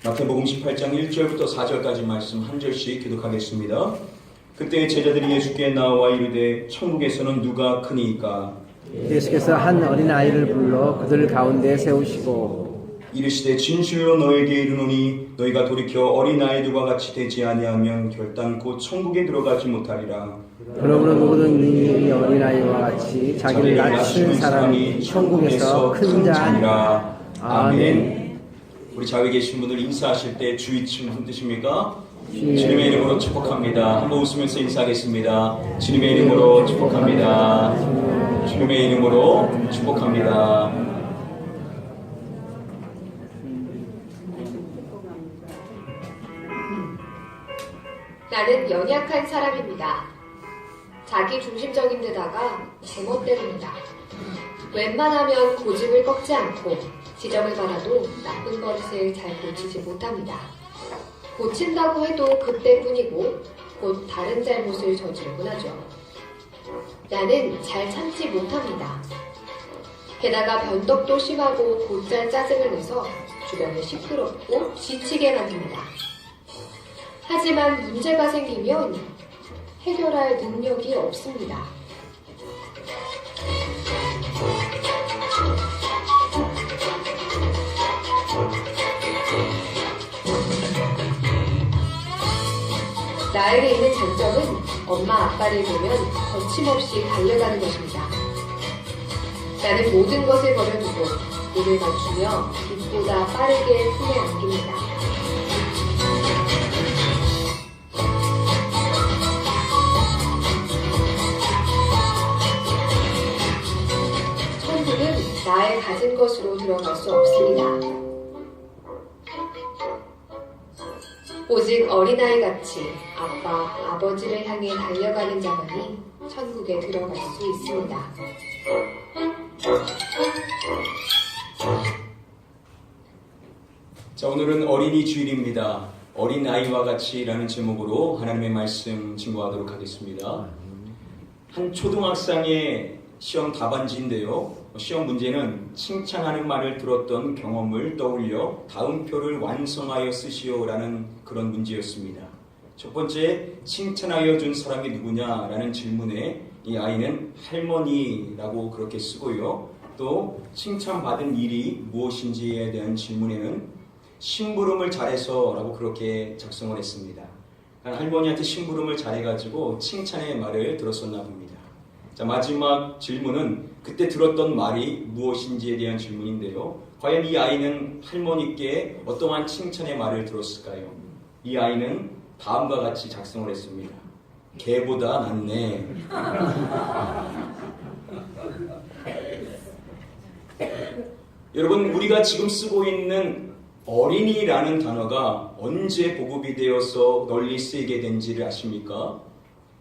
마태복음 18장 1절부터 4절까지 말씀 한 절씩 교독하겠습니다. 그때 제자들이 예수께 나와 이르되 천국에서는 누가 크니이까? 예수께서 한 어린아이를 불러 그들 가운데 세우시고 이르시되 진실로 너에게 이르노니 너희가 돌이켜 어린아이들과 같이 되지 아니하면 결단코 천국에 들어가지 못하리라. 그러므로 모든 이 어린아이와 같이 자기를 낮춘 사람이 천국에서 큰 자니라. 아멘. 우리 자외 계신 분들 인사하실 때 주의침 흔드십니까? 주님의 이름으로 축복합니다. 한번 웃으면서 인사하겠습니다. 주님의 이름으로 축복합니다. 주님의 이름으로 축복합니다. 나는 연약한 사람입니다. 자기 중심적인 데다가 제멋대로입니다. 웬만하면 고집을 꺾지 않고 지적을 받아도 나쁜 버릇을 잘 고치지 못합니다. 고친다고 해도 그때뿐이고 곧 다른 잘못을 저지르곤 하죠. 나는 잘 참지 못합니다. 게다가 변덕도 심하고 곧잘 짜증을 내서 주변을 시끄럽고 지치게 만듭니다. 하지만 문제가 생기면 해결할 능력이 없습니다. 나에게 있는 장점은 엄마 아빠를 보면 거침없이 달려가는 것입니다. 나는 모든 것을 버려두고 이를 맞추며 빛보다 빠르게 품에 안깁니다. 천국은 나의 가진 것으로 들어갈 수 없습니다. 오직 어린아이같이 아빠, 아버지를 향해 달려가는 자만이 천국에 들어갈 수 있습니다. 자, 오늘은 어린이 주일입니다. 어린아이와 같이라는 제목으로 하나님의 말씀 증거하도록 하겠습니다. 한 초등학생의 시험 답안지인데요. 시험 문제는 칭찬하는 말을 들었던 경험을 떠올려 다음표를 완성하여 쓰시오라는 그런 문제였습니다. 첫 번째, 칭찬하여 준 사람이 누구냐라는 질문에 이 아이는 할머니라고 그렇게 쓰고요. 또 칭찬받은 일이 무엇인지에 대한 질문에는 심부름을 잘해서라고 그렇게 작성을 했습니다. 할머니한테 심부름을 잘해가지고 칭찬의 말을 들었었나 봅니다. 자, 마지막 질문은 그때 들었던 말이 무엇인지에 대한 질문인데요. 과연 이 아이는 할머니께 어떠한 칭찬의 말을 들었을까요? 이 아이는 다음과 같이 작성을 했습니다. 개보다 낫네. 여러분, 우리가 지금 쓰고 있는 어린이라는 단어가 언제 보급이 되어서 널리 쓰이게 된지를 아십니까?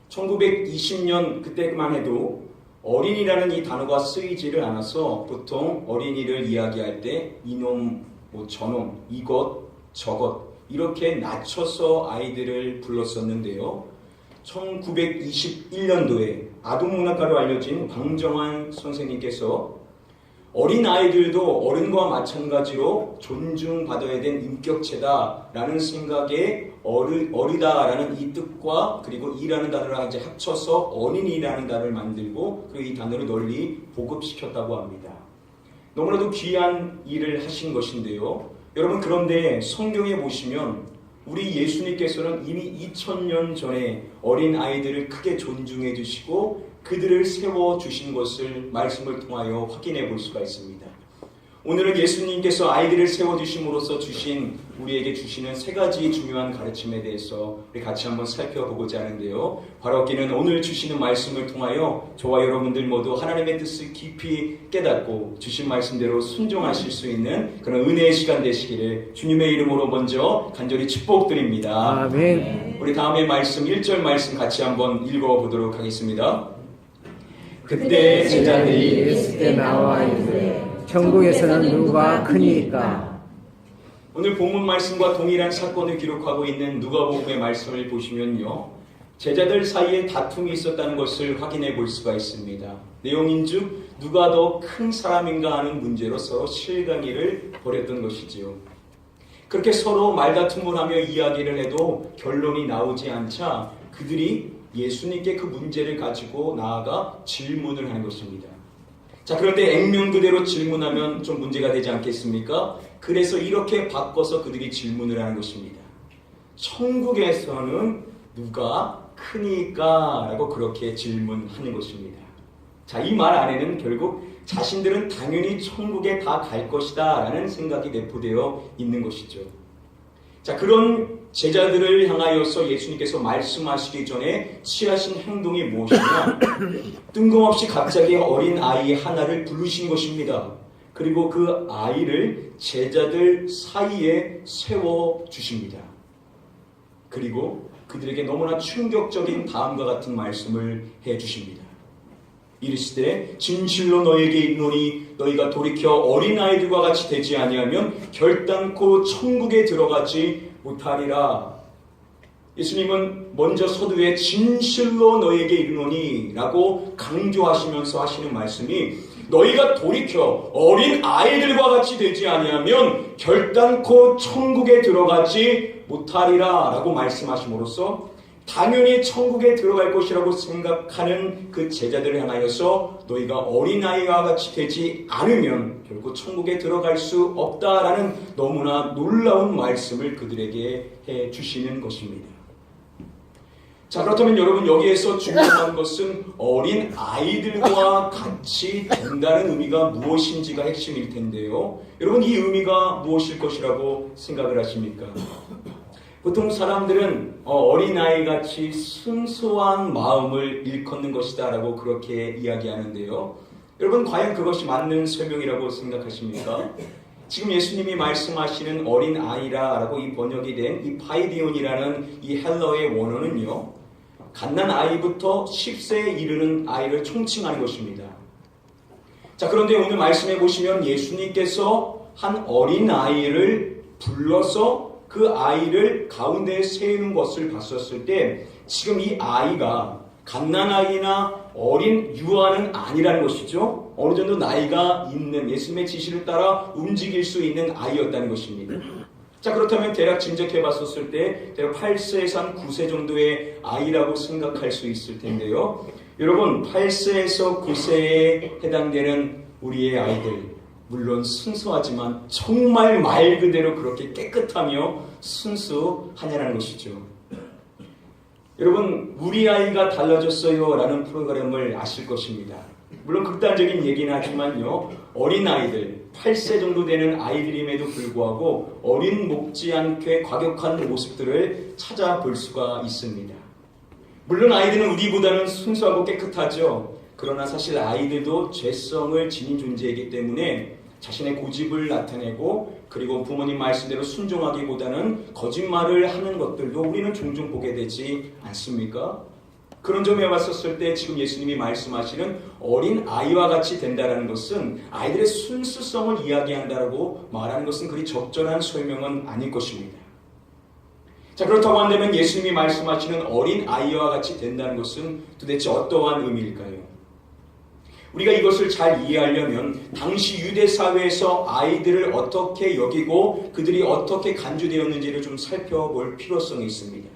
1920년 그때만 해도 어린이라는 이 단어가 쓰이지를 않아서 보통 어린이를 이야기할 때 이놈, 저놈, 이것, 저것 이렇게 낮춰서 아이들을 불렀었는데요. 1921년도에 아동문학가로 알려진 방정환 선생님께서 어린아이들도 어른과 마찬가지로 존중받아야 된 인격체다라는 생각에 어리다라는 이 뜻과 그리고 이라는 단어를 이제 합쳐서 어린이라는 단어를 만들고 그리고 이 단어를 널리 보급시켰다고 합니다. 너무나도 귀한 일을 하신 것인데요. 여러분, 그런데 성경에 보시면 우리 예수님께서는 이미 2000년 전에 어린아이들을 크게 존중해 주시고 그들을 세워주신 것을 말씀을 통하여 확인해 볼 수가 있습니다. 오늘은 예수님께서 아이들을 세워주심으로써 우리에게 주시는 세 가지 중요한 가르침에 대해서 우리 같이 한번 살펴보고자 하는데요. 바로 그는 오늘 주시는 말씀을 통하여 저와 여러분들 모두 하나님의 뜻을 깊이 깨닫고 주신 말씀대로 순종하실 수 있는 그런 은혜의 시간 되시기를 주님의 이름으로 먼저 간절히 축복드립니다. 아멘. 우리 다음에 말씀 1절 말씀 같이 한번 읽어보도록 하겠습니다. 그때 제자들이 예수께 나와 이르되 천국에서는 누가 크니까? 오늘 본문 말씀과 동일한 사건을 기록하고 있는 누가복음의 말씀을 보시면요. 제자들 사이에 다툼이 있었다는 것을 확인해 볼 수가 있습니다. 내용인즉 누가 더 큰 사람인가 하는 문제로 서로 실강이를 벌였던 것이지요. 그렇게 서로 말다툼을 하며 이야기를 해도 결론이 나오지 않자 그들이 예수님께 그 문제를 가지고 나아가 질문을 하는 것입니다. 자, 그런데 액면 그대로 질문하면 좀 문제가 되지 않겠습니까? 그래서 이렇게 바꿔서 그들이 질문을 하는 것입니다. 천국에서는 누가 크니까? 라고 그렇게 질문하는 것입니다. 자, 이 말 안에는 결국 자신들은 당연히 천국에 다 갈 것이다 라는 생각이 내포되어 있는 것이죠. 자, 그런 제자들을 향하여서 예수님께서 말씀하시기 전에 취하신 행동이 무엇이냐? 뜬금없이 갑자기 어린 아이 하나를 부르신 것입니다. 그리고 그 아이를 제자들 사이에 세워주십니다. 그리고 그들에게 너무나 충격적인 다음과 같은 말씀을 해주십니다. 이르시되 진실로 너에게 이르노니 너희가 돌이켜 어린아이들과 같이 되지 아니하면 결단코 천국에 들어가지 못하리라. 예수님은 먼저 서두에 진실로 너에게 이르노니 라고 강조하시면서 하시는 말씀이 너희가 돌이켜 어린아이들과 같이 되지 아니하면 결단코 천국에 들어가지 못하리라 라고 말씀하심으로써 당연히 천국에 들어갈 것이라고 생각하는 그 제자들을 향하여서 너희가 어린아이와 같이 되지 않으면 결국 천국에 들어갈 수 없다라는 너무나 놀라운 말씀을 그들에게 해주시는 것입니다. 자, 그렇다면 여러분 여기에서 중요한 것은 어린아이들과 같이 된다는 의미가 무엇인지가 핵심일 텐데요. 여러분 이 의미가 무엇일 것이라고 생각을 하십니까? 보통 사람들은 어린아이같이 순수한 마음을 일컫는 것이다 라고 그렇게 이야기하는데요. 여러분 과연 그것이 맞는 설명이라고 생각하십니까? 지금 예수님이 말씀하시는 어린아이라 라고 이 번역이 된 이 파이디온이라는 이 헬러의 원어는요, 갓난아이부터 10세에 이르는 아이를 총칭하는 것입니다. 자, 그런데 오늘 말씀해 보시면 예수님께서 한 어린아이를 불러서 그 아이를 가운데에 세우는 것을 봤었을 때 지금 이 아이가 갓난아이나 어린 유아는 아니라는 것이죠. 어느 정도 나이가 있는 예수님의 지시를 따라 움직일 수 있는 아이였다는 것입니다. 자, 그렇다면 대략 짐작해 봤었을 때 대략 8세에서 한 9세 정도의 아이라고 생각할 수 있을 텐데요. 여러분 8세에서 9세에 해당되는 우리의 아이들 물론 순수하지만 정말 말 그대로 그렇게 깨끗하며 순수하냐는 것이죠. 여러분 우리 아이가 달라졌어요 라는 프로그램을 아실 것입니다. 물론 극단적인 얘기는 하지만요, 어린아이들 8세 정도 되는 아이들임에도 불구하고 어린 목지 않게 과격한 모습들을 찾아볼 수가 있습니다. 물론 아이들은 우리보다는 순수하고 깨끗하죠. 그러나 사실 아이들도 죄성을 지닌 존재이기 때문에 자신의 고집을 나타내고 그리고 부모님 말씀대로 순종하기보다는 거짓말을 하는 것들도 우리는 종종 보게 되지 않습니까? 그런 점에 왔었을 때 지금 예수님이 말씀하시는 어린 아이와 같이 된다는 것은 아이들의 순수성을 이야기한다라고 말하는 것은 그리 적절한 설명은 아닐 것입니다. 자, 그렇다고 한다면 예수님이 말씀하시는 어린 아이와 같이 된다는 것은 도대체 어떠한 의미일까요? 우리가 이것을 잘 이해하려면 당시 유대 사회에서 아이들을 어떻게 여기고 그들이 어떻게 간주되었는지를 좀 살펴볼 필요성이 있습니다.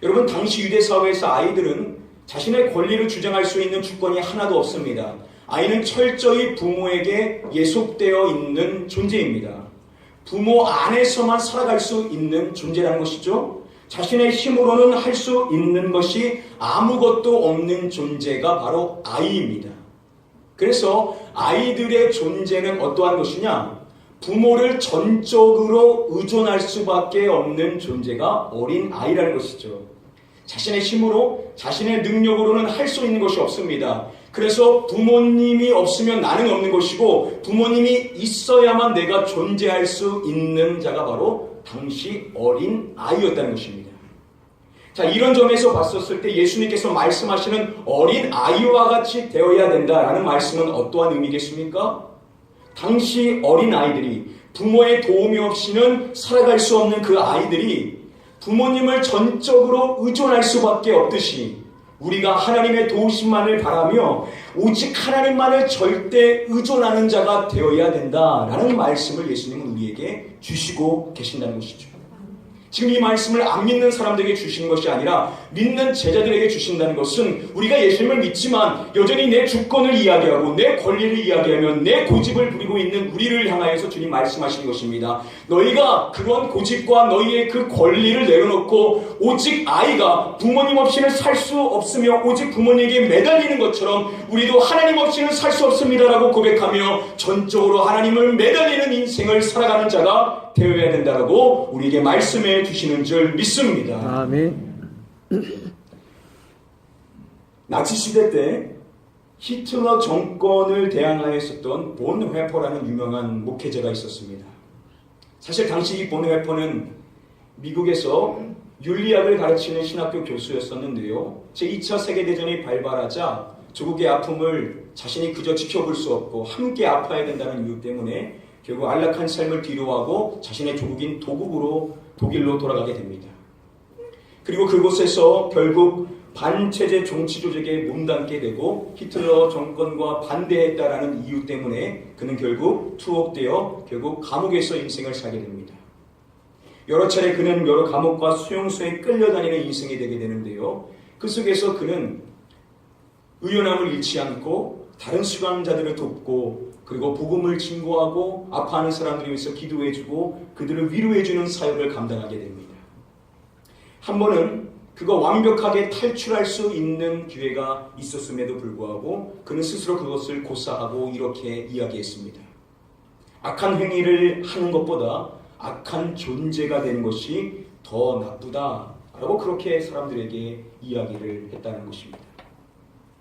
여러분 당시 유대 사회에서 아이들은 자신의 권리를 주장할 수 있는 주권이 하나도 없습니다. 아이는 철저히 부모에게 예속되어 있는 존재입니다. 부모 안에서만 살아갈 수 있는 존재라는 것이죠. 자신의 힘으로는 할 수 있는 것이 아무것도 없는 존재가 바로 아이입니다. 그래서 아이들의 존재는 어떠한 것이냐? 부모를 전적으로 의존할 수밖에 없는 존재가 어린 아이라는 것이죠. 자신의 힘으로, 자신의 능력으로는 할 수 있는 것이 없습니다. 그래서 부모님이 없으면 나는 없는 것이고 부모님이 있어야만 내가 존재할 수 있는 자가 바로 당시 어린 아이였다는 것입니다. 자, 이런 점에서 봤었을 때 예수님께서 말씀하시는 어린 아이와 같이 되어야 된다라는 말씀은 어떠한 의미겠습니까? 당시 어린 아이들이 부모의 도움이 없이는 살아갈 수 없는 그 아이들이 부모님을 전적으로 의존할 수밖에 없듯이 우리가 하나님의 도우심만을 바라며 오직 하나님만을 절대 의존하는 자가 되어야 된다라는 말씀을 예수님은 우리에게 주시고 계신다는 것이죠. 지금 이 말씀을 안 믿는 사람들에게 주시는 것이 아니라 믿는 제자들에게 주신다는 것은 우리가 예수님을 믿지만 여전히 내 주권을 이야기하고 내 권리를 이야기하며 내 고집을 부리고 있는 우리를 향하여서 주님 말씀하시는 것입니다. 너희가 그런 고집과 너희의 그 권리를 내려놓고 오직 아이가 부모님 없이는 살 수 없으며 오직 부모님에게 매달리는 것처럼 우리도 하나님 없이는 살 수 없습니다라고 고백하며 전적으로 하나님을 매달리는 인생을 살아가는 자가 되어야 된다라고 우리에게 말씀해 주시는 줄 믿습니다. 아멘. 나치 시대 때 히틀러 정권을 대항하였었던 본회퍼라는 유명한 목회자가 있었습니다. 사실 당시 이 본회퍼는 미국에서 윤리학을 가르치는 신학교 교수였었는데요. 제2차 세계대전이 발발하자 조국의 아픔을 자신이 그저 지켜볼 수 없고 함께 아파야 된다는 이유 때문에 결국 안락한 삶을 뒤로하고 자신의 조국인 독일로 돌아가게 됩니다. 그리고 그곳에서 결국 반체제 정치 조직에 몸담게 되고 히틀러 정권과 반대했다라는 이유 때문에 그는 결국 투옥되어 결국 감옥에서 인생을 살게 됩니다. 여러 차례 그는 여러 감옥과 수용소에 끌려다니는 인생이 되게 되는데요. 그 속에서 그는 의연함을 잃지 않고 다른 수감자들을 돕고 그리고 복음을 증거하고 아파하는 사람들을 위해서 기도해주고 그들을 위로해주는 사역을 감당하게 됩니다. 한 번은 그가 완벽하게 탈출할 수 있는 기회가 있었음에도 불구하고 그는 스스로 그것을 고사하고 이렇게 이야기했습니다. 악한 행위를 하는 것보다 악한 존재가 되는 것이 더 나쁘다라고 그렇게 사람들에게 이야기를 했다는 것입니다.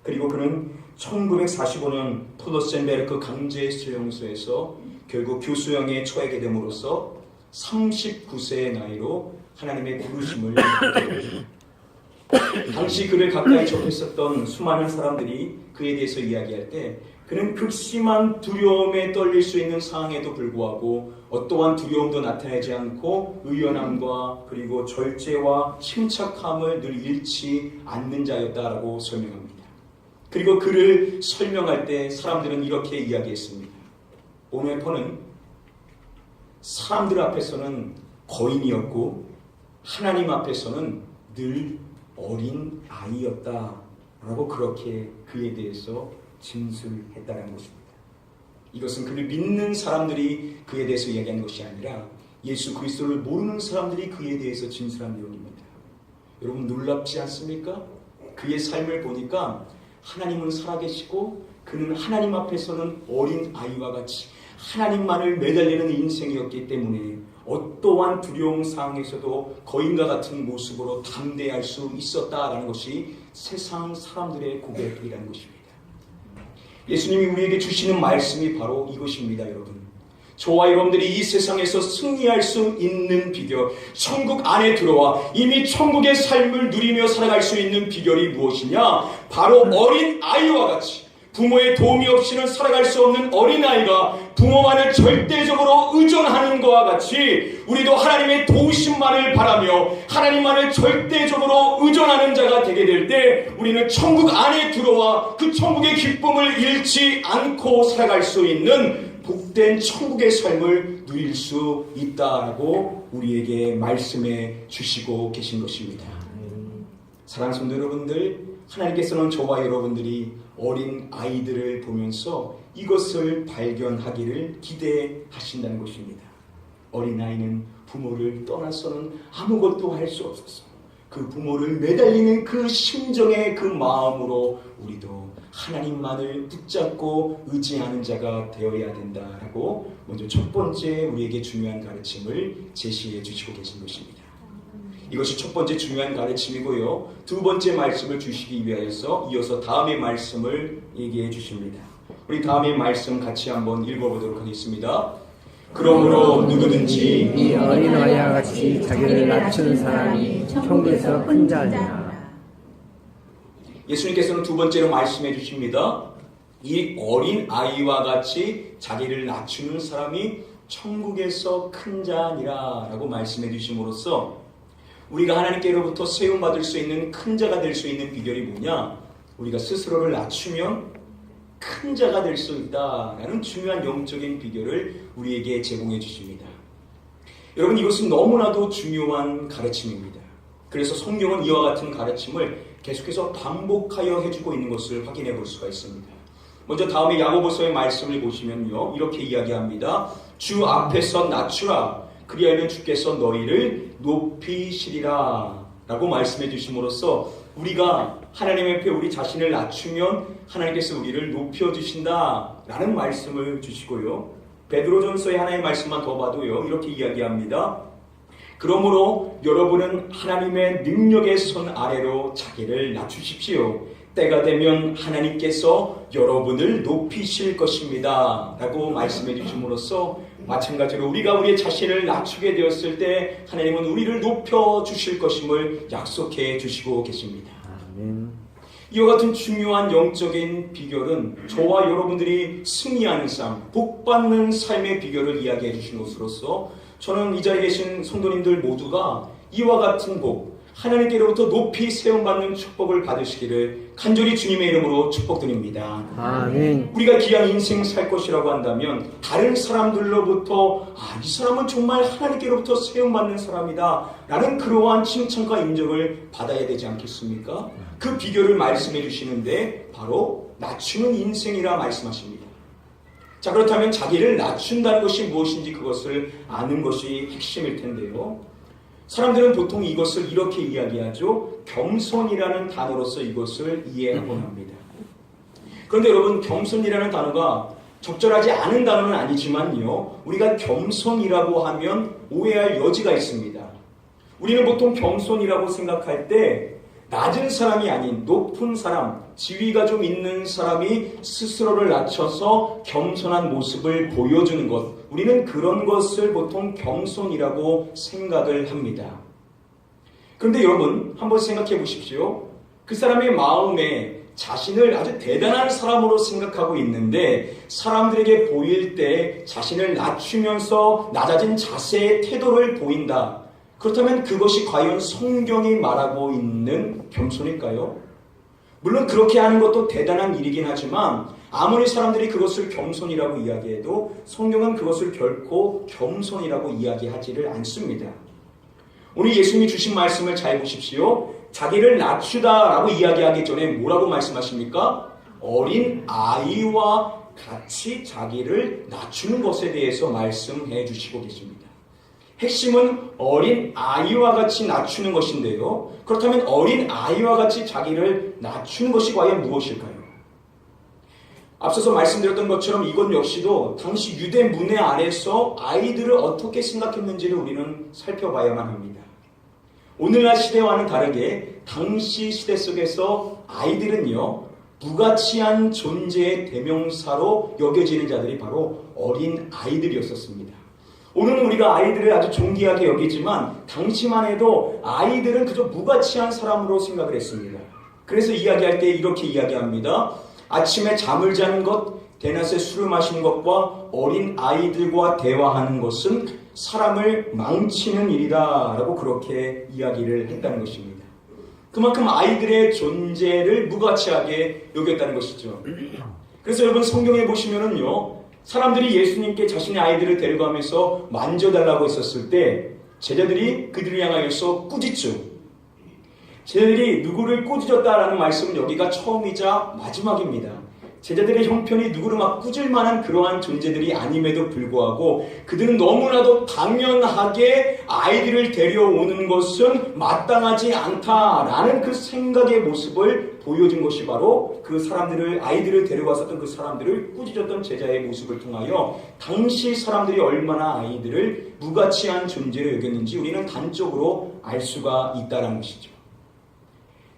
그리고 그는 1945년 토더센베르크 강제 수용소에서 결국 교수형에 처하게 됨으로써 39세의 나이로 하나님의 부르심을 받게 됩니다. 당시 그를 가까이 접했었던 수많은 사람들이 그에 대해서 이야기할 때 그는 극심한 두려움에 떨릴 수 있는 상황에도 불구하고 어떠한 두려움도 나타내지 않고 의연함과 그리고 절제와 침착함을 늘 잃지 않는 자였다라고 설명합니다. 그리고 그를 설명할 때 사람들은 이렇게 이야기했습니다. 본회퍼는 사람들 앞에서는 거인이었고 하나님 앞에서는 늘 어린 아이였다라고 그렇게 그에 대해서 진술했다는 것입니다. 이것은 그를 믿는 사람들이 그에 대해서 이야기한 것이 아니라 예수 그리스도를 모르는 사람들이 그에 대해서 진술한 내용입니다. 여러분 놀랍지 않습니까? 그의 삶을 보니까 하나님은 살아계시고 그는 하나님 앞에서는 어린 아이와 같이 하나님만을 매달리는 인생이었기 때문에 어떠한 두려움 상황에서도 거인과 같은 모습으로 담대할 수 있었다라는 것이 세상 사람들의 고백이라는 것입니다. 예수님이 우리에게 주시는 말씀이 바로 이것입니다, 여러분. 저와 여러분들이 이 세상에서 승리할 수 있는 비결, 천국 안에 들어와 이미 천국의 삶을 누리며 살아갈 수 있는 비결이 무엇이냐? 바로 어린 아이와 같이 부모의 도움이 없이는 살아갈 수 없는 어린아이가 부모만을 절대적으로 의존하는 것과 같이 우리도 하나님의 도우심만을 바라며 하나님만을 절대적으로 의존하는 자가 되게 될 때 우리는 천국 안에 들어와 그 천국의 기쁨을 잃지 않고 살아갈 수 있는 복된 천국의 삶을 누릴 수 있다라고 우리에게 말씀해 주시고 계신 것입니다. 사랑하는 성도 여러분들, 하나님께서는 저와 여러분들이 어린 아이들을 보면서 이것을 발견하기를 기대하신다는 것입니다. 어린아이는 부모를 떠나서는 아무것도 할 수 없었어. 그 부모를 매달리는 그 심정의 그 마음으로 우리도 하나님만을 붙잡고 의지하는 자가 되어야 된다라고 먼저 첫 번째 우리에게 중요한 가르침을 제시해 주시고 계신 것입니다. 이것이 첫 번째 중요한 가르침이고요. 두 번째 말씀을 주시기 위하여서 이어서 다음의 말씀을 얘기해 주십니다. 우리 다음의 말씀 같이 한번 읽어보도록 하겠습니다. 그러므로 누구든지 이 어린아이와 같이 자기를 낮추는 사람이 천국에서 큰 자니라. 예수님께서는 두 번째로 말씀해 주십니다. 이 어린 아이와 같이 자기를 낮추는 사람이 천국에서 큰 자니라 라고 말씀해 주심으로써 우리가 하나님께로부터 세움받을 수 있는 큰 자가 될 수 있는 비결이 뭐냐? 우리가 스스로를 낮추면 큰 자가 될 수 있다라는 중요한 영적인 비결을 우리에게 제공해 주십니다. 여러분, 이것은 너무나도 중요한 가르침입니다. 그래서 성경은 이와 같은 가르침을 계속해서 반복하여 해주고 있는 것을 확인해 볼 수가 있습니다. 먼저 다음에 야고보서의 말씀을 보시면요, 이렇게 이야기합니다. 주 앞에서 낮추라. 그리하면 주께서 너희를 높이시리라 라고 말씀해 주심으로써 우리가 하나님 앞에 우리 자신을 낮추면 하나님께서 우리를 높여주신다 라는 말씀을 주시고요, 베드로전서의 하나의 말씀만 더 봐도요, 이렇게 이야기합니다. 그러므로 여러분은 하나님의 능력의 손 아래로 자기를 낮추십시오. 때가 되면 하나님께서 여러분을 높이실 것입니다 라고 말씀해 주심으로써 마찬가지로 우리가 우리의 자신을 낮추게 되었을 때 하나님은 우리를 높여주실 것임을 약속해 주시고 계십니다. 아멘. 이와 같은 중요한 영적인 비결은 저와 여러분들이 승리하는 삶, 복받는 삶의 비결을 이야기해 주신 것으로서 저는 이 자리에 계신 성도님들 모두가 이와 같은 복, 하나님께로부터 높이 세움받는 축복을 받으시기를 간절히 주님의 이름으로 축복드립니다. 아멘. 우리가 귀한 인생 살 것이라고 한다면 다른 사람들로부터 이 사람은 정말 하나님께로부터 세움받는 사람이다 라는 그러한 칭찬과 인정을 받아야 되지 않겠습니까? 그 비결을 말씀해 주시는데 바로 낮추는 인생이라 말씀하십니다. 자, 그렇다면 자기를 낮춘다는 것이 무엇인지 그것을 아는 것이 핵심일 텐데요, 사람들은 보통 이것을 이렇게 이야기하죠. 겸손이라는 단어로서 이것을 이해하곤 합니다. 그런데 여러분, 겸손이라는 단어가 적절하지 않은 단어는 아니지만요, 우리가 겸손이라고 하면 오해할 여지가 있습니다. 우리는 보통 겸손이라고 생각할 때 낮은 사람이 아닌 높은 사람, 지위가 좀 있는 사람이 스스로를 낮춰서 겸손한 모습을 보여주는 것, 우리는 그런 것을 보통 겸손이라고 생각을 합니다. 그런데 여러분, 한번 생각해 보십시오. 그 사람의 마음에 자신을 아주 대단한 사람으로 생각하고 있는데 사람들에게 보일 때 자신을 낮추면서 낮아진 자세의 태도를 보인다. 그렇다면 그것이 과연 성경이 말하고 있는 겸손일까요? 물론 그렇게 하는 것도 대단한 일이긴 하지만 아무리 사람들이 그것을 겸손이라고 이야기해도 성경은 그것을 결코 겸손이라고 이야기하지를 않습니다. 오늘 예수님이 주신 말씀을 잘 보십시오. 자기를 낮추다라고 이야기하기 전에 뭐라고 말씀하십니까? 어린 아이와 같이 자기를 낮추는 것에 대해서 말씀해 주시고 계십니다. 핵심은 어린 아이와 같이 낮추는 것인데요, 그렇다면 어린 아이와 같이 자기를 낮추는 것이 과연 무엇일까요? 앞서서 말씀드렸던 것처럼 이것 역시도 당시 유대 문화 안에서 아이들을 어떻게 생각했는지를 우리는 살펴봐야만 합니다. 오늘날 시대와는 다르게 당시 시대 속에서 아이들은요, 무가치한 존재의 대명사로 여겨지는 자들이 바로 어린 아이들이었었습니다. 오늘은 우리가 아이들을 아주 존귀하게 여기지만 당시만 해도 아이들은 그저 무가치한 사람으로 생각을 했습니다. 그래서 이야기할 때 이렇게 이야기합니다. 아침에 잠을 자는 것, 대낮에 술을 마시는 것과 어린 아이들과 대화하는 것은 사람을 망치는 일이다 라고 그렇게 이야기를 했다는 것입니다. 그만큼 아이들의 존재를 무가치하게 여겼다는 것이죠. 그래서 여러분, 성경에 보시면은요, 사람들이 예수님께 자신의 아이들을 데려가면서 만져달라고 했었을 때 제자들이 그들을 향하여서 꾸짖죠. 제자들이 누구를 꾸짖었다라는 말씀은 여기가 처음이자 마지막입니다. 제자들의 형편이 누구를 막 꾸질 만한 그러한 존재들이 아님에도 불구하고 그들은 너무나도 당연하게 아이들을 데려오는 것은 마땅하지 않다라는 그 생각의 모습을 보여준 것이 바로 그 사람들을, 아이들을 데려왔었던 그 사람들을 꾸짖었던 제자의 모습을 통하여 당시 사람들이 얼마나 아이들을 무가치한 존재로 여겼는지 우리는 단적으로 알 수가 있다는 것이죠.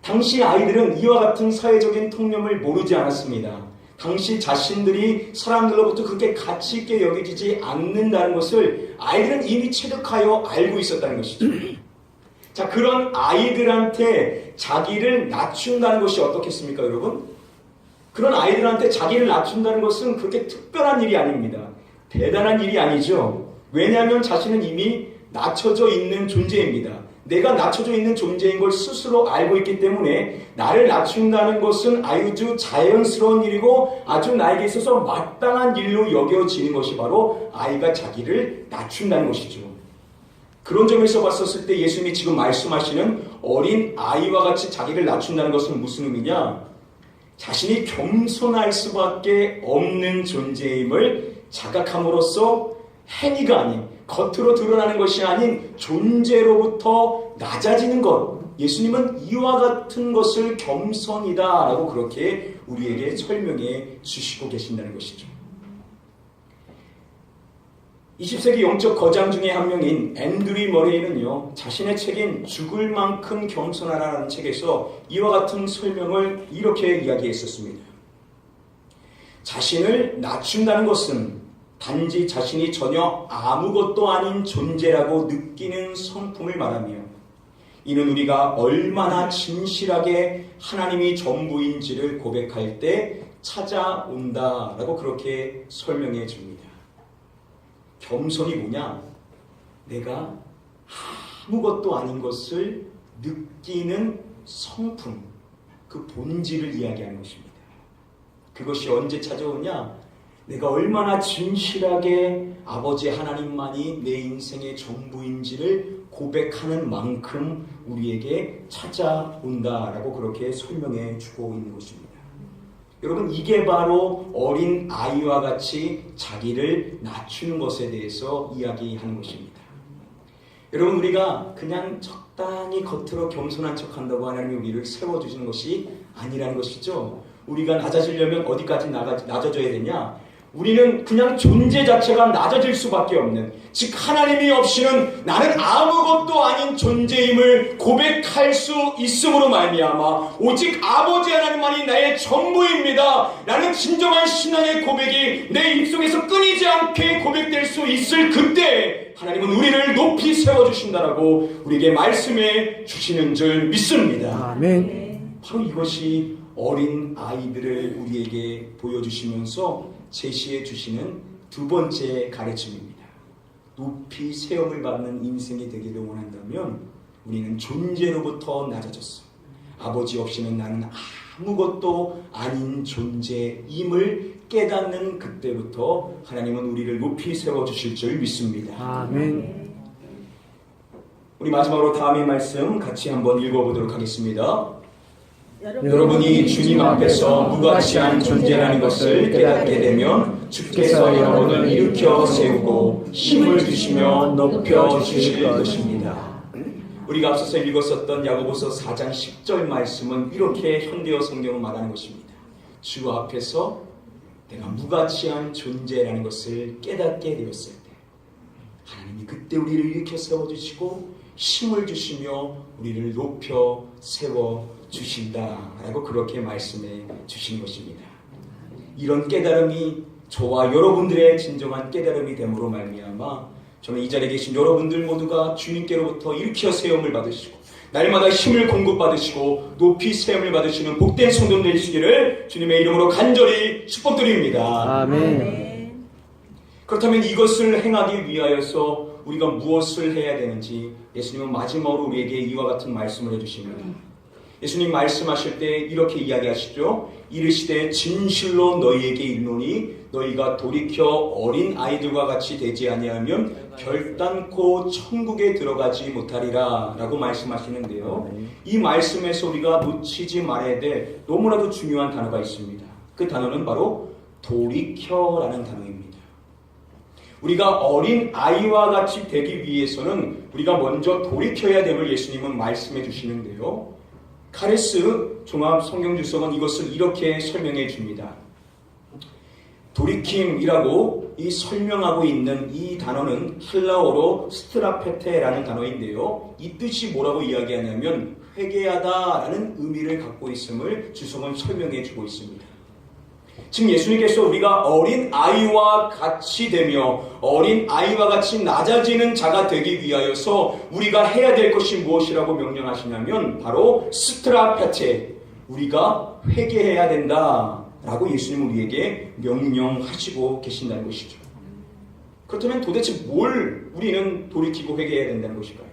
당시 아이들은 이와 같은 사회적인 통념을 모르지 않았습니다. 당시 자신들이 사람들로부터 그렇게 가치 있게 여겨지지 않는다는 것을 아이들은 이미 체득하여 알고 있었다는 것이죠. 자, 그런 아이들한테 자기를 낮춘다는 것이 어떻겠습니까, 여러분? 그런 아이들한테 자기를 낮춘다는 것은 그렇게 특별한 일이 아닙니다. 대단한 일이 아니죠. 왜냐하면 자신은 이미 낮춰져 있는 존재입니다. 내가 낮춰져 있는 존재인 걸 스스로 알고 있기 때문에 나를 낮춘다는 것은 아주 자연스러운 일이고 아주 나에게 있어서 마땅한 일로 여겨지는 것이 바로 아이가 자기를 낮춘다는 것이죠. 그런 점에서 봤었을 때 예수님이 지금 말씀하시는 어린 아이와 같이 자기를 낮춘다는 것은 무슨 의미냐? 자신이 겸손할 수밖에 없는 존재임을 자각함으로써 행위가 아닌, 겉으로 드러나는 것이 아닌 존재로부터 낮아지는 것. 예수님은 이와 같은 것을 겸손이다라고 그렇게 우리에게 설명해 주시고 계신다는 것이죠. 20세기 영적 거장 중에 한 명인 앤드류 머레이는요, 자신의 책인 죽을 만큼 겸손하라는 책에서 이와 같은 설명을 이렇게 이야기했었습니다. 자신을 낮춘다는 것은 단지 자신이 전혀 아무것도 아닌 존재라고 느끼는 성품을 말하며, 이는 우리가 얼마나 진실하게 하나님이 전부인지를 고백할 때 찾아온다라고 그렇게 설명해 줍니다. 겸손이 뭐냐? 내가 아무것도 아닌 것을 느끼는 성품, 그 본질을 이야기하는 것입니다. 그것이 언제 찾아오냐? 내가 얼마나 진실하게 아버지 하나님만이 내 인생의 전부인지를 고백하는 만큼 우리에게 찾아온다라고 그렇게 설명해 주고 있는 것입니다. 여러분, 이게 바로 어린 아이와 같이 자기를 낮추는 것에 대해서 이야기하는 것입니다. 여러분, 우리가 그냥 적당히 겉으로 겸손한 척한다고 하나님이 우리를 세워주시는 것이 아니라는 것이죠. 우리가 낮아지려면 어디까지 낮아져야 되냐? 우리는 그냥 존재 자체가 낮아질 수밖에 없는, 즉 하나님이 없이는 나는 아무것도 아닌 존재임을 고백할 수 있음으로 말미암아 오직 아버지 하나님만이 나의 전부입니다 라는 진정한 신앙의 고백이 내 입속에서 끊이지 않게 고백될 수 있을 그때 하나님은 우리를 높이 세워주신다라고 우리에게 말씀해 주시는 줄 믿습니다. 아멘. 바로 이것이 어린 아이들을 우리에게 보여주시면서 제시해 주시는 두 번째 가르침입니다. 높이 세움을 받는 인생이 되기를 원한다면 우리는 존재로부터 낮아졌어. 아버지 없이는 나는 아무것도 아닌 존재임을 깨닫는 그때부터 하나님은 우리를 높이 세워주실 줄 믿습니다. 아멘. 우리 마지막으로 다음의 말씀 같이 한번 읽어보도록 하겠습니다. 여러분이 주님 앞에서 무가치한 존재라는 것을 깨닫게 되면 주께서 여러분을 일으켜 세우고 힘을 주시며 높여 주실 것입니다. 우리가 앞서서 읽었었던 야고보서 4장 10절 말씀은 이렇게 현대어 성경은 말하는 것입니다. 주 앞에서 내가 무가치한 존재라는 것을 깨닫게 되었을 때 하나님이 그때 우리를 일으켜 세워주시고 힘을 주시며 우리를 높여 세워주신다라고 그렇게 말씀해 주신 것입니다. 이런 깨달음이 저와 여러분들의 진정한 깨달음이 됨으로 말미암아 저는 이 자리에 계신 여러분들 모두가 주님께로부터 일으켜 세움을 받으시고 날마다 힘을 공급받으시고 높이 세움을 받으시는 복된 성도 되시기를 주님의 이름으로 간절히 축복드립니다. 아멘. 그렇다면 이것을 행하기 위하여서 우리가 무엇을 해야 되는지 예수님은 마지막으로 우리에게 이와 같은 말씀을 해주십니다. 예수님 말씀하실 때 이렇게 이야기하시죠. 이르시되 진실로 너희에게 이르노니 너희가 돌이켜 어린 아이들과 같이 되지 아니하면 결단코 천국에 들어가지 못하리라 라고 말씀하시는데요. 이 말씀에서 우리가 놓치지 말아야 될 너무나도 중요한 단어가 있습니다. 그 단어는 바로 돌이켜라는 단어입니다. 우리가 어린 아이와 같이 되기 위해서는 우리가 먼저 돌이켜야 됨을 예수님은 말씀해 주시는데요. 카레스 종합 성경주석은 이것을 이렇게 설명해 줍니다. 돌이킴이라고 이 설명하고 있는 이 단어는 헬라어로 스트라페테라는 단어인데요. 이 뜻이 뭐라고 이야기하냐면 회개하다라는 의미를 갖고 있음을 주석은 설명해 주고 있습니다. 지금 예수님께서 우리가 어린 아이와 같이 되며 어린 아이와 같이 낮아지는 자가 되기 위하여서 우리가 해야 될 것이 무엇이라고 명령하시냐면 바로 스트라페테, 우리가 회개해야 된다라고 예수님은 우리에게 명령하시고 계신다는 것이죠. 그렇다면 도대체 뭘 우리는 돌이키고 회개해야 된다는 것일까요?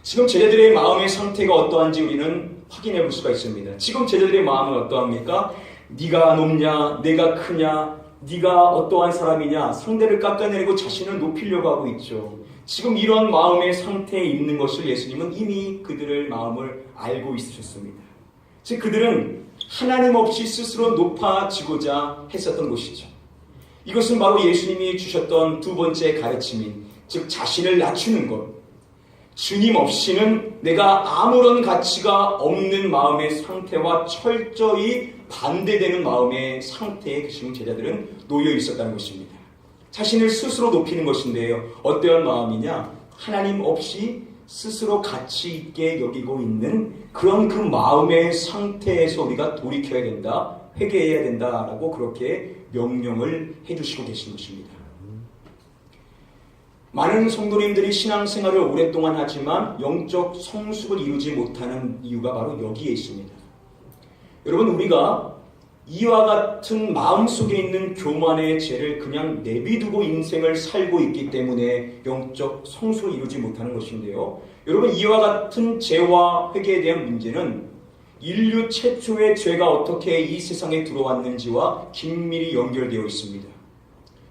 지금 제자들의 마음의 상태가 어떠한지 우리는 확인해 볼 수가 있습니다. 지금 제자들의 마음은 어떠합니까? 네가 높냐, 내가 크냐, 네가 어떠한 사람이냐, 상대를 깎아내리고 자신을 높이려고 하고 있죠. 지금 이런 마음의 상태에 있는 것을 예수님은 이미 그들의 마음을 알고 있으셨습니다. 즉 그들은 하나님 없이 스스로 높아지고자 했었던 것이죠. 이것은 바로 예수님이 주셨던 두 번째 가르침인 즉 자신을 낮추는 것. 주님 없이는 내가 아무런 가치가 없는 마음의 상태와 철저히 반대되는 마음의 상태에 지금 제자들은 놓여 있었다는 것입니다. 자신을 스스로 높이는 것인데요. 어떠한 마음이냐? 하나님 없이 스스로 가치 있게 여기고 있는 그런 그 마음의 상태에서 우리가 돌이켜야 된다, 회개해야 된다라고 그렇게 명령을 해주시고 계신 것입니다. 많은 성도님들이 신앙생활을 오랫동안 하지만 영적 성숙을 이루지 못하는 이유가 바로 여기에 있습니다. 여러분, 우리가 이와 같은 마음속에 있는 교만의 죄를 그냥 내비두고 인생을 살고 있기 때문에 영적 성숙을 이루지 못하는 것인데요. 여러분, 이와 같은 죄와 회개에 대한 문제는 인류 최초의 죄가 어떻게 이 세상에 들어왔는지와 긴밀히 연결되어 있습니다.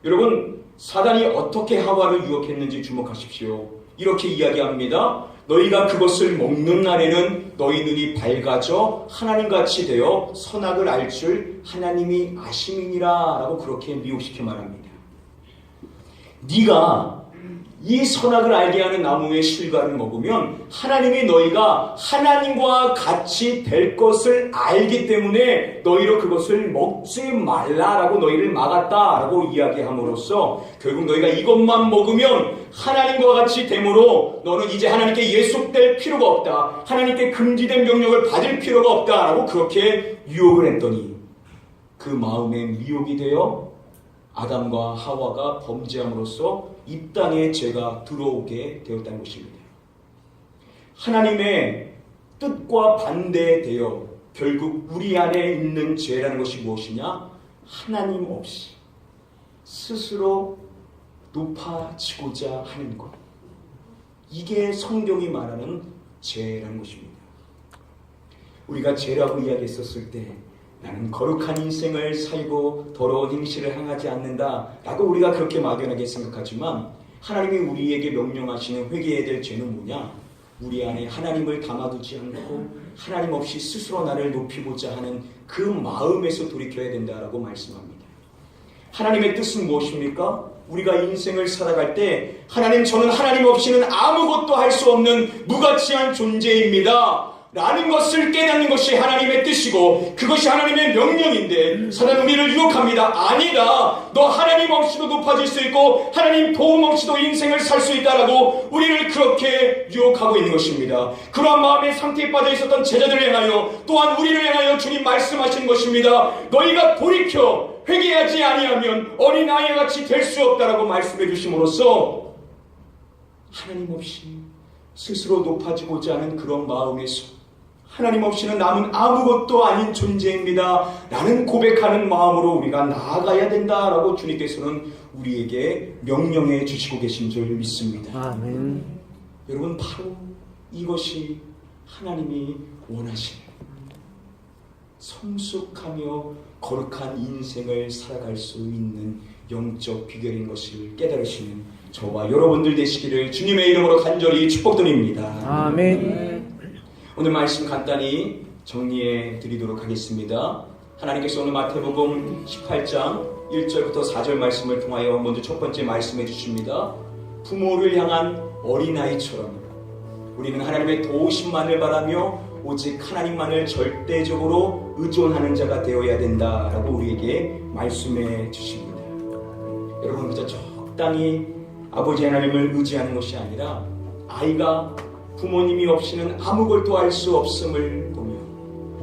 여러분, 사단이 어떻게 하와를 유혹했는지 주목하십시오. 이렇게 이야기합니다. 너희가 그것을 먹는 날에는 너희 눈이 밝아져 하나님같이 되어 선악을 알 줄 하나님이 아심이니라 라고 그렇게 미혹시켜 말합니다. 네가 이 선악을 알게 하는 나무의 실과를 먹으면 하나님이 너희가 하나님과 같이 될 것을 알기 때문에 너희로 그것을 먹지 말라라고 너희를 막았다라고 이야기함으로써 결국 너희가 이것만 먹으면 하나님과 같이 되므로 너는 이제 하나님께 예속될 필요가 없다. 하나님께 금지된 명령을 받을 필요가 없다라고 그렇게 유혹을 했더니 그 마음에 미혹이 되어 아담과 하와가 범죄함으로써 이 땅에 죄가 들어오게 되었다는 것입니다. 하나님의 뜻과 반대되어 결국 우리 안에 있는 죄라는 것이 무엇이냐? 하나님 없이 스스로 높아지고자 하는 것. 이게 성경이 말하는 죄라는 것입니다. 우리가 죄라고 이야기했었을 때 나는 거룩한 인생을 살고 더러운 행실을 행하지 않는다 라고 우리가 그렇게 막연하게 생각하지만 하나님이 우리에게 명령하시는 회개해야 될 죄는 뭐냐? 우리 안에 하나님을 담아두지 않고 하나님 없이 스스로 나를 높이고자 하는 그 마음에서 돌이켜야 된다라고 말씀합니다. 하나님의 뜻은 무엇입니까? 우리가 인생을 살아갈 때 하나님, 저는 하나님 없이는 아무것도 할 수 없는 무가치한 존재입니다 라는 것을 깨닫는 것이 하나님의 뜻이고 그것이 하나님의 명령인데 사단은 우리를 유혹합니다. 아니다. 너 하나님 없이도 높아질 수 있고 하나님 도움 없이도 인생을 살 수 있다라고 우리를 그렇게 유혹하고 있는 것입니다. 그러한 마음의 상태에 빠져 있었던 제자들을 향하여 또한 우리를 향하여 주님 말씀하신 것입니다. 너희가 돌이켜 회개하지 아니하면 어린아이와 같이 될 수 없다라고 말씀해 주심으로써 하나님 없이 스스로 높아지고자 하는 그런 마음에서 하나님 없이는 남은 아무것도 아닌 존재입니다 라는 고백하는 마음으로 우리가 나아가야 된다라고 주님께서는 우리에게 명령해 주시고 계신 줄 믿습니다. 아멘. 여러분, 바로 이것이 하나님이 원하시는 성숙하며 거룩한 인생을 살아갈 수 있는 영적 비결인 것을 깨달으시는 저와 여러분들 되시기를 주님의 이름으로 간절히 축복드립니다. 아멘. 오늘 말씀 간단히 정리해 드리도록 하겠습니다. 하나님께서 오늘 마태복음 18장 1절부터 4절 말씀을 통하여 먼저 첫 번째 말씀해 주십니다. 부모를 향한 어린아이처럼 우리는 하나님의 도우심만을 바라며 오직 하나님만을 절대적으로 의존하는 자가 되어야 된다라고 우리에게 말씀해 주십니다. 여러분, 그저 적당히 아버지 하나님을 의지하는 것이 아니라 아이가 부모님이 없이는 아무것도 할 수 없음을 보며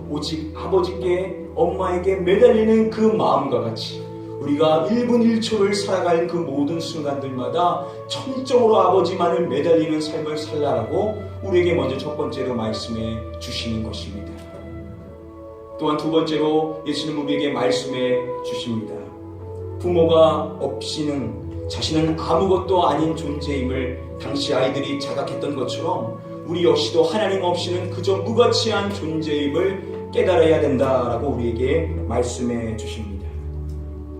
오직 아버지께 엄마에게 매달리는 그 마음과 같이 우리가 1분 1초를 살아갈 그 모든 순간들마다 천적으로 아버지만을 매달리는 삶을 살라라고 우리에게 먼저 첫 번째로 말씀해 주시는 것입니다. 또한 두 번째로 예수님은 우리에게 말씀해 주십니다. 부모가 없이는 자신은 아무것도 아닌 존재임을 당시 아이들이 자각했던 것처럼 우리 역시도 하나님 없이는 그저 무가치한 존재임을 깨달아야 된다라고 우리에게 말씀해 주십니다.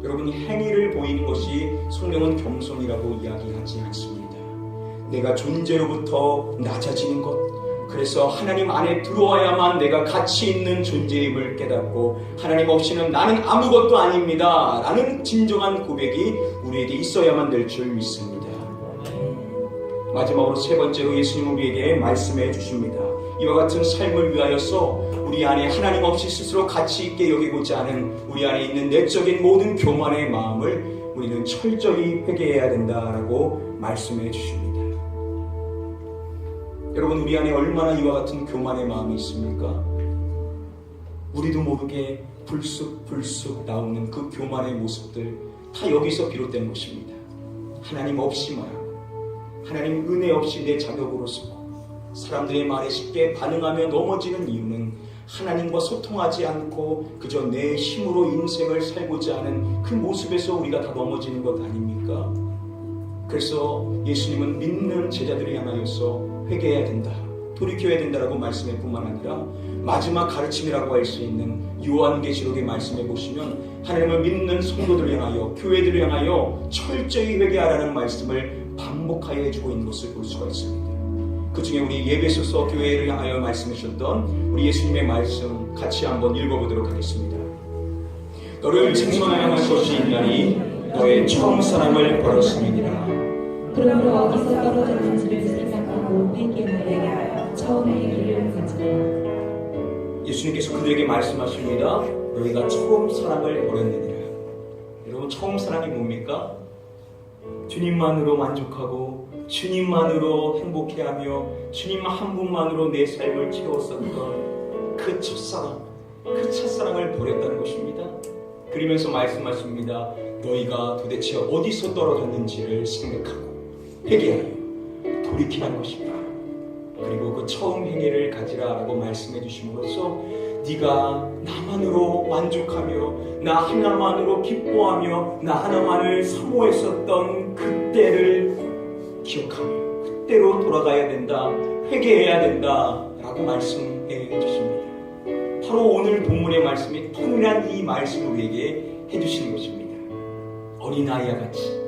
여러분, 행위를 보이는 것이 성경은 겸손이라고 이야기하지 않습니다. 내가 존재로부터 낮아지는 것, 그래서 하나님 안에 들어와야만 내가 가치 있는 존재임을 깨닫고 하나님 없이는 나는 아무것도 아닙니다 라는 진정한 고백이 우리에게 있어야만 될 줄 믿습니다. 마지막으로 세 번째로 예수님 우리에게 말씀해 주십니다. 이와 같은 삶을 위하여서 우리 안에 하나님 없이 스스로 가치 있게 여기고자 하는 우리 안에 있는 내적인 모든 교만의 마음을 우리는 철저히 회개해야 된다라고 말씀해 주십니다. 여러분, 우리 안에 얼마나 이와 같은 교만의 마음이 있습니까? 우리도 모르게 불쑥불쑥 나오는 그 교만의 모습들 다 여기서 비롯된 것입니다. 하나님 없이 말하고 하나님 은혜 없이 내 자격으로 서고 사람들의 말에 쉽게 반응하며 넘어지는 이유는 하나님과 소통하지 않고 그저 내 힘으로 인생을 살고자 하는 그 모습에서 우리가 다 넘어지는 것 아닙니까? 그래서 예수님은 믿는 제자들을 향하여서 회개해야 된다, 돌이켜야 된다라고 말씀할 뿐만 아니라 마지막 가르침이라고 할 수 있는 요한계시록의 말씀해 보시면 하나님을 믿는 성도들을 향하여, 교회들을 향하여 철저히 회개하라는 말씀을 반복하여 해주고 있는 것을 볼 수가 있습니다. 그 중에 우리 예배소서 교회를 향하여 말씀하셨던 우리 예수님의 말씀 같이 한번 읽어보도록 하겠습니다. 너를 칭송하여 할 것이 있나니 너의 처음 사랑을 버렸음이니라. 그러므로 어디서 떨어졌는지를 생각하고 회개하게 하여 처음의 길을 가져라. 예수님께서 그들에게 말씀하십니다. 너희가 처음 사랑을 버렸느니라. 여러분, 처음 사랑이 뭡니까? 주님만으로 만족하고 주님만으로 행복해하며 주님 한 분만으로 내 삶을 채웠었던 그 첫사랑, 그 첫사랑을 버렸다는 것입니다. 그러면서 말씀하십니다. 너희가 도대체 어디서 떨어졌는지를 생각하고 회개하여 돌이키라는 것입니다. 그리고 그 처음 행위를 가지라라고 말씀해 주심으로써 네가 나만으로 만족하며 나 하나만으로 기뻐하며 나 하나만을 사모했었던 그때를 기억하며 그때로 돌아가야 된다, 회개해야 된다라고 말씀해 주십니다. 바로 오늘 본문의 말씀이 통일한 이 말씀을 우리에게 해주시는 것입니다. 어린아이와 같이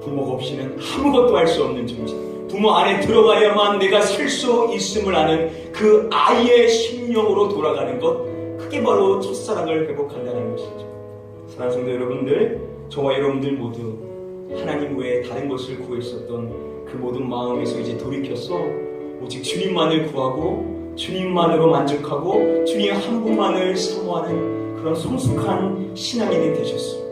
부모가 없이는 아무것도 할 수 없는 존재, 부모 안에 들어가야만 내가 살 수 있음을 아는 그 아이의 심령으로 돌아가는 것, 그게 바로 첫사랑을 회복한다는 것이죠. 사랑하는 성도 여러분들, 저와 여러분들 모두 하나님 외에 다른 것을 구했었던 그 모든 마음에서 이제 돌이켜서 오직 주님만을 구하고 주님만으로 만족하고 주님 한 분만을 사모하는 그런 성숙한 신앙인이 되셨습니다.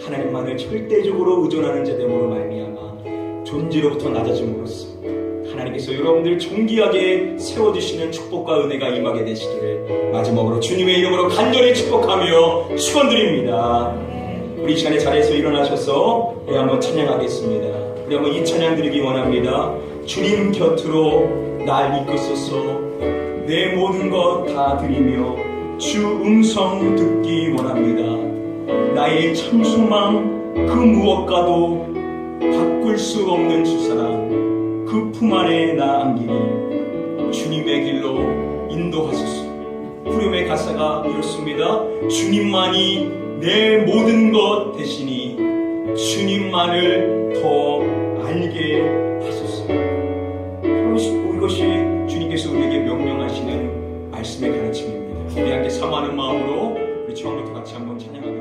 하나님만을 절대적으로 의존하는 자됨으로 말미암아 존재로부터 낮아짐으로써 하나님께서 여러분들 존귀하게 세워주시는 축복과 은혜가 임하게 되시기를 마지막으로 주님의 이름으로 간절히 축복하며 축원드립니다. 우리 이 시간에 자리에서 일어나셔서 우리 한번 찬양하겠습니다. 우리 한번 이 찬양 드리기 원합니다. 주님 곁으로 날 이끄소서. 내 모든 것 다 드리며 주 음성 듣기 원합니다. 나의 참 소망 그 무엇과도 바꿀 수 없는 주사랑 그 품 안에 나 안기니 주님의 길로 인도하소서. 후렴의 가사가 이렇습니다. 주님만이 내 모든 것 되시니 주님만을 더 알게 하소서. 이것이 주님께서 우리에게 명령하시는 말씀의 가르침입니다. 우리 함께 사모하는 마음으로 우리 처음부터 같이 한번 찬양하겠습니다.